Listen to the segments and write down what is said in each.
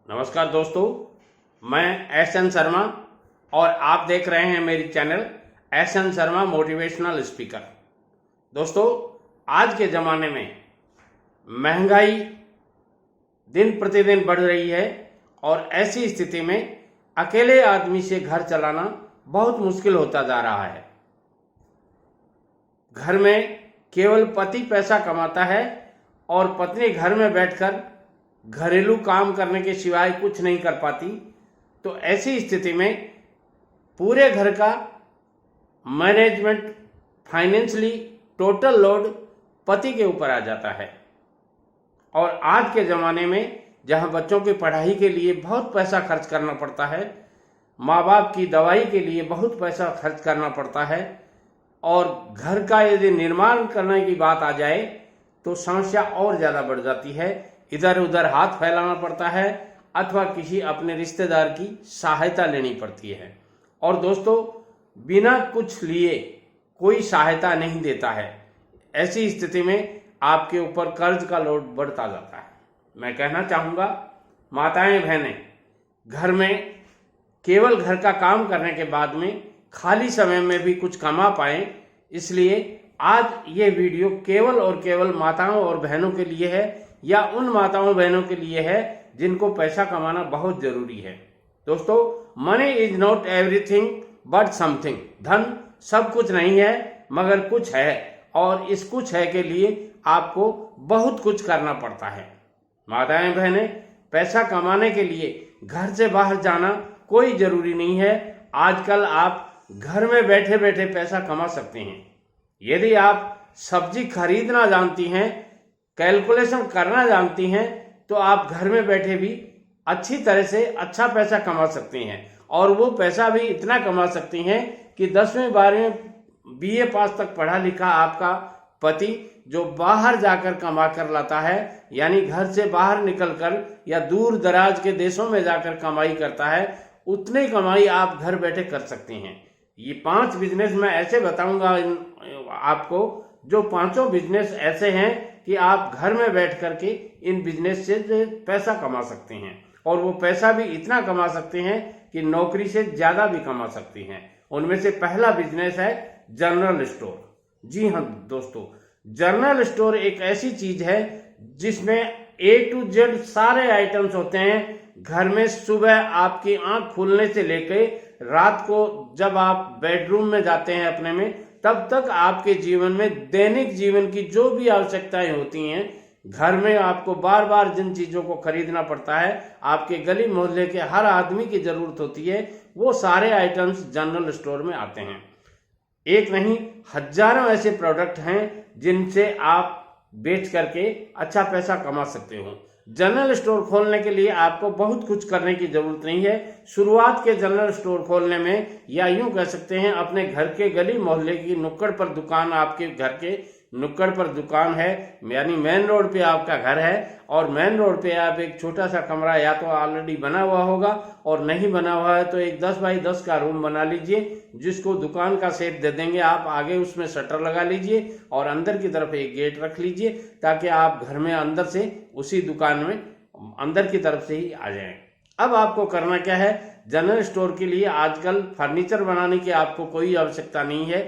नमस्कार दोस्तों, मैं एस एन शर्मा और आप देख रहे हैं मेरी channel S N Sharma motivational speaker. दोस्तों, आज के ज़माने में महंगाई दिन प्रतिदिन बढ़ रही है और ऐसी स्थिति में अकेले आदमी से घर चलाना बहुत मुश्किल होता जा रहा है। घर में केवल पति पैसा कमाता है और पत्नी घर में बैठकर घरेलू काम करने के सिवाय कुछ नहीं कर पाती। तो ऐसी स्थिति में पूरे घर का मैनेजमेंट फाइनेंशियली टोटल लोड पति के ऊपर आ जाता है। और आज के ज़माने में जहां बच्चों की पढ़ाई के लिए बहुत पैसा खर्च करना पड़ता है, माँ बाप की दवाई के लिए बहुत पैसा खर्च करना पड़ता है और घर का यदि निर्माण करने की बात आ जाए तो समस्या और ज़्यादा बढ़ जाती है। इधर उधर हाथ फैलाना पड़ता है अथवा किसी अपने रिश्तेदार की सहायता लेनी पड़ती है। और दोस्तों, बिना कुछ लिए कोई सहायता नहीं देता है। ऐसी स्थिति में आपके ऊपर कर्ज का लोड बढ़ता जाता है। मैं कहना चाहूँगा, माताएं बहनें घर में केवल घर का काम करने के बाद में खाली समय में भी कुछ कमा पाएं, इसलिए आज ये वीडियो केवल और केवल माताओं और बहनों के लिए है या उन माताओं बहनों के लिए है जिनको पैसा कमाना बहुत जरूरी है। दोस्तों, money is not everything but something. धन सब कुछ नहीं है मगर कुछ है, और इस कुछ है के लिए आपको बहुत कुछ करना पड़ता है। माताएं बहनें, पैसा कमाने के लिए घर से बाहर जाना कोई जरूरी नहीं है। आजकल आप घर में बैठे बैठे पैसा कमा सकते हैं। यदि आप सब्जी खरीदना जानती हैं, कैलकुलेशन करना जानती हैं, तो आप घर में बैठे भी अच्छी तरह से अच्छा पैसा कमा सकती हैं। और वो पैसा भी इतना कमा सकती हैं कि 10वीं 12वीं BA पास तक पढ़ा लिखा आपका पति जो बाहर जाकर कमा कर लाता है, यानी घर से बाहर निकलकर या दूर दराज के देशों में जाकर कमाई करता है, उतनी कमाई आप घर बैठे कर सकती हैं। ये 5 बिजनेस मैं ऐसे बताऊंगा आपको, जो 5 बिजनेस ऐसे हैं कि आप घर में बैठ करके इन बिजनेस से पैसा कमा सकते हैं। और वो पैसा भी इतना कमा सकते हैं कि नौकरी से ज्यादा भी कमा सकते हैं। उनमें से पहला बिजनेस है जनरल स्टोर। जी हाँ दोस्तों, जनरल स्टोर एक ऐसी चीज है जिसमें A to Z सारे आइटम्स होते हैं। घर में सुबह आपकी आंख खुलने से लेकर रात को जब आप बेडरूम में जाते हैं अपने में, तब तक आपके जीवन में दैनिक जीवन की जो भी आवश्यकताएं होती हैं, घर में आपको बार बार जिन चीजों को खरीदना पड़ता है, आपके गली मोहल्ले के हर आदमी की जरूरत होती है, वो सारे आइटम्स जनरल स्टोर में आते हैं। एक नहीं, हजारों ऐसे प्रोडक्ट हैं जिनसे आप बेच करके अच्छा पैसा कमा सकते हो। जनरल स्टोर खोलने के लिए आपको बहुत कुछ करने की जरूरत नहीं है। शुरुआत के जनरल स्टोर खोलने में, या यूं कह सकते हैं अपने घर के गली मोहल्ले की नुक्कड़ पर दुकान, आपके घर के नुक्कड़ पर दुकान है, यानी मेन रोड पे आपका घर है और मेन रोड पे आप एक छोटा सा कमरा या तो ऑलरेडी बना हुआ होगा और नहीं बना हुआ है तो एक 10 बाई 10 का रूम बना लीजिए, जिसको दुकान का शेप दे देंगे आप। आगे उसमें शटर लगा लीजिए और अंदर की तरफ एक गेट रख लीजिए, ताकि आप घर में अंदर से उसी दुकान में अंदर की तरफ से ही आ जाएं। अब आपको करना क्या है, जनरल स्टोर के लिए आजकल फर्नीचर बनाने की आपको कोई आवश्यकता नहीं है।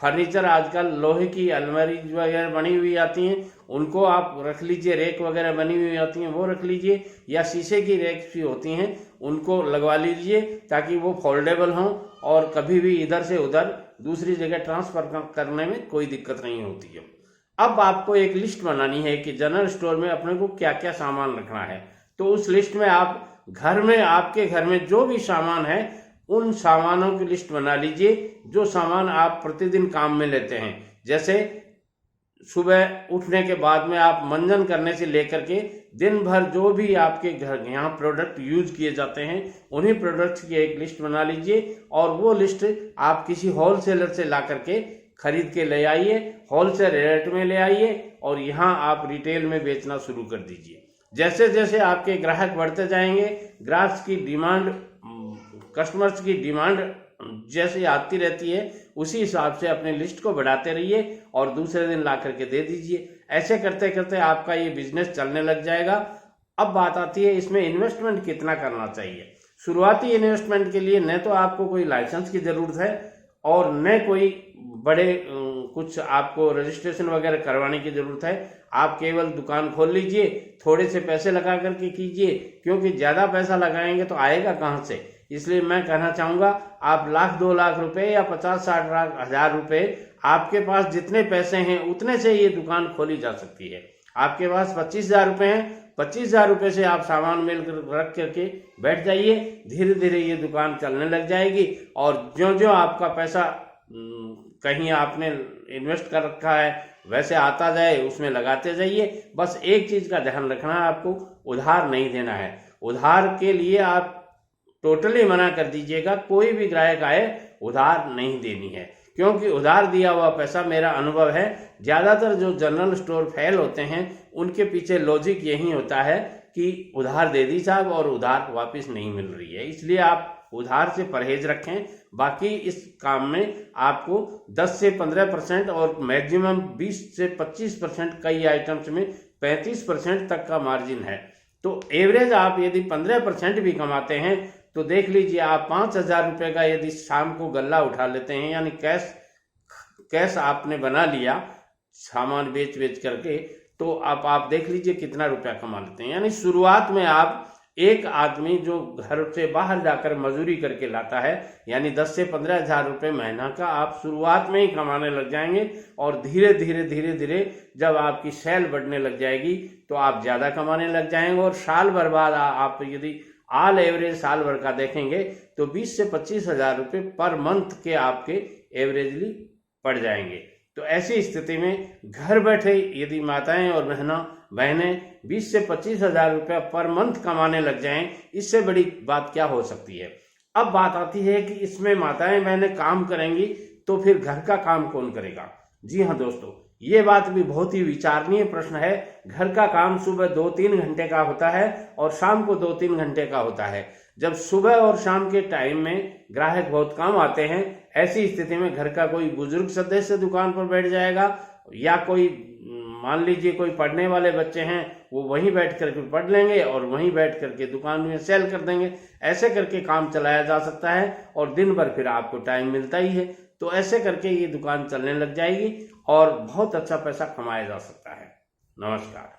फर्नीचर आजकल लोहे की अलमारी वगैरह बनी हुई आती हैं, उनको आप रख लीजिए। रेक वगैरह बनी हुई आती हैं, वो रख लीजिए, या शीशे की रेक भी होती हैं, उनको लगवा लीजिए ताकि वो फोल्डेबल हों और कभी भी इधर से उधर दूसरी जगह ट्रांसफर करने में कोई दिक्कत नहीं होती है। अब आपको एक लिस्ट बनानी है कि जनरल स्टोर में अपने को क्या क्या सामान रखना है। तो उस लिस्ट में आप घर में, आपके घर में जो भी सामान है, उन सामानों की लिस्ट बना लीजिए जो सामान आप प्रतिदिन काम में लेते हैं। जैसे सुबह उठने के बाद में आप मंजन करने से लेकर के दिन भर जो भी आपके घर यहाँ प्रोडक्ट यूज किए जाते हैं, उन्हीं प्रोडक्ट्स की एक लिस्ट बना लीजिए और वो लिस्ट आप किसी होलसेलर से ला करके खरीद के ले आइए, होलसेल रेट में ले आइए और यहाँ आप रिटेल में बेचना शुरू कर दीजिए। जैसे जैसे आपके ग्राहक बढ़ते जाएंगे, ग्राहक की डिमांड, कस्टमर्स की डिमांड जैसे आती रहती है, उसी हिसाब से अपने लिस्ट को बढ़ाते रहिए और दूसरे दिन ला करके दे दीजिए। ऐसे करते करते आपका ये बिजनेस चलने लग जाएगा। अब बात आती है इसमें इन्वेस्टमेंट कितना करना चाहिए। शुरुआती इन्वेस्टमेंट के लिए न तो आपको कोई लाइसेंस की ज़रूरत है और न कोई बड़े कुछ आपको रजिस्ट्रेशन वगैरह करवाने की ज़रूरत है। आप केवल दुकान खोल लीजिए, थोड़े से पैसे लगा करके कीजिए, क्योंकि ज़्यादा पैसा लगाएंगे तो आएगा कहाँ से। इसलिए मैं कहना चाहूँगा आप 1,00,000 2 लाख रुपए या 50-60 हज़ार रुपए, आपके पास जितने पैसे हैं उतने से ये दुकान खोली जा सकती है। आपके पास 25,000 रुपए हैं, 25,000 रुपए से आप सामान मिल कर रख करके बैठ जाइए, धीरे धीरे ये दुकान चलने लग जाएगी। और ज्यों ज्यों आपका पैसा कहीं आपने इन्वेस्ट कर रखा है वैसे आता जाए, उसमें लगाते जाइए। बस एक चीज़ का ध्यान रखना है, आपको उधार नहीं देना है। उधार के लिए आप टोटली मना कर दीजिएगा, कोई भी ग्राहक आए उधार नहीं देनी है, क्योंकि उधार दिया हुआ पैसा, मेरा अनुभव है ज़्यादातर जो जनरल स्टोर फेल होते हैं उनके पीछे लॉजिक यही होता है कि उधार दे दी साहब और उधार वापस नहीं मिल रही है। इसलिए आप उधार से परहेज रखें। बाकी इस काम में आपको 10 से 15% और मैक्सिमम 20 से 25%, कई आइटम्स में 35% तक का मार्जिन है। तो एवरेज आप यदि 15% भी कमाते हैं तो देख लीजिए, आप 5,000 रुपये का यदि शाम को गल्ला उठा लेते हैं, यानी कैश आपने बना लिया सामान बेच करके, तो आप देख लीजिए कितना रुपया कमा लेते हैं। यानी शुरुआत में आप एक आदमी जो घर से बाहर जाकर मजदूरी करके लाता है, यानी 10 से 15,000 रुपये महीना का आप शुरुआत में ही कमाने लग जाएंगे। और धीरे धीरे जब आपकी सेल बढ़ने लग जाएगी तो आप ज़्यादा कमाने लग जाएंगे। और साल भर बाद आप यदि ऑल एवरेज साल भर का देखेंगे तो 20 से 25,000 रुपये पर मंथ के आपके एवरेजली पड़ जाएंगे। तो ऐसी स्थिति में घर बैठे यदि माताएं और बहनें 20 से 25,000 रुपया पर मंथ कमाने लग जाएं, इससे बड़ी बात क्या हो सकती है। अब बात आती है कि इसमें माताएं बहनें काम करेंगी तो फिर घर का काम कौन करेगा। जी हाँ दोस्तों, ये बात भी बहुत ही विचारणीय प्रश्न है। घर का काम सुबह 2-3 घंटे का होता है और शाम को 2-3 घंटे का होता है। जब सुबह और शाम के टाइम में ग्राहक बहुत कम आते हैं, ऐसी स्थिति में घर का कोई बुजुर्ग सदस्य दुकान पर बैठ जाएगा, या कोई मान लीजिए कोई पढ़ने वाले बच्चे हैं वो वहीं बैठ करके पढ़ लेंगे और वहीं बैठ करके दुकान में सेल कर देंगे। ऐसे करके काम चलाया जा सकता है और दिन भर फिर आपको टाइम मिलता ही है। तो ऐसे करके ये दुकान चलने लग जाएगी और बहुत अच्छा पैसा कमाया जा सकता है। नमस्कार।